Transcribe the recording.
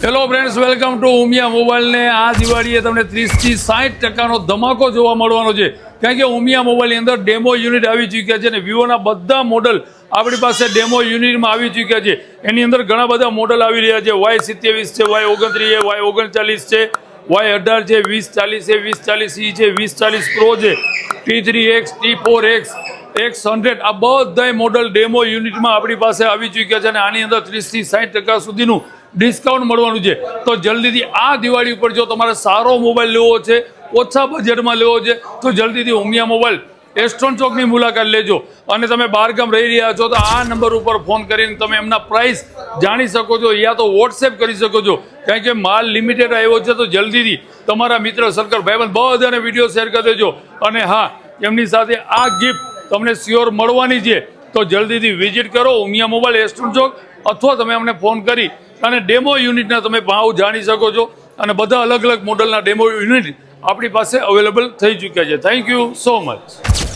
Hello friends, welcome to Umiya mobile. ને આ દિવાળીએ તમને 30 થી 60% ધમાકો જોવા મળવાનો છે, કારણ કે ઉમિયા મોબાઈલની અંદર ડેમો યુનિટ આવી ચૂક્યા છે અને વિવોના બધા મોડલ આપણી પાસે ડેમો યુનિટમાં આવી ચૂક્યા છે. એની અંદર ઘણા બધા મોડલ આવી રહ્યા છે. Y27 છે, Y29 છે, Y39 છે, Y18 છે, 2040 છે, 2040E છે, 2040 Pro છે, T3X, T4X, X100. આ બધા મોડલ ડેમો યુનિટમાં આપણી પાસે આવી ચૂક્યા છે અને આની અંદર 30 થી 60% સુધીનું ડિસ્કાઉન્ટ મળવાનું છે. તો જલ્દીથી આ દિવાળી ઉપર જો તમારે સારો મોબાઈલ લેવો છે, ઓછા બજેટમાં લેવો છે, તો જલ્દીથી ઉમિયા મોબાઈલ એસ્ટ્રોન ચોકની મુલાકાત લેજો. અને તમે બહારગામ રહી રહ્યા છો તો આ નંબર ઉપર ફોન કરીને તમે એમના પ્રાઇસ જાણી શકો છો, યા તો વોટ્સએપ કરી શકો છો, કારણ કે માલ લિમિટેડ આવ્યો છે. તો જલ્દીથી તમારા મિત્ર સર્કલ ભાઈબંધ બધાને વિડીયો શેર કરી દેજો. અને હા, એમની સાથે આ ગિફ્ટ તમને શ્યોર મળવાની છે. તો જલ્દીથી વિઝિટ કરો ઉમિયા મોબાઈલ એસ્ટ્રોન ચોક, અથવા તમે અમને ફોન કરી અને ડેમો યુનિટના તમે ભાવ જાણી શકો છો. અને બધા અલગ અલગ મોડલના ડેમો યુનિટ આપણી પાસે અવેલેબલ થઈ ચૂક્યા છે. Thank you so much.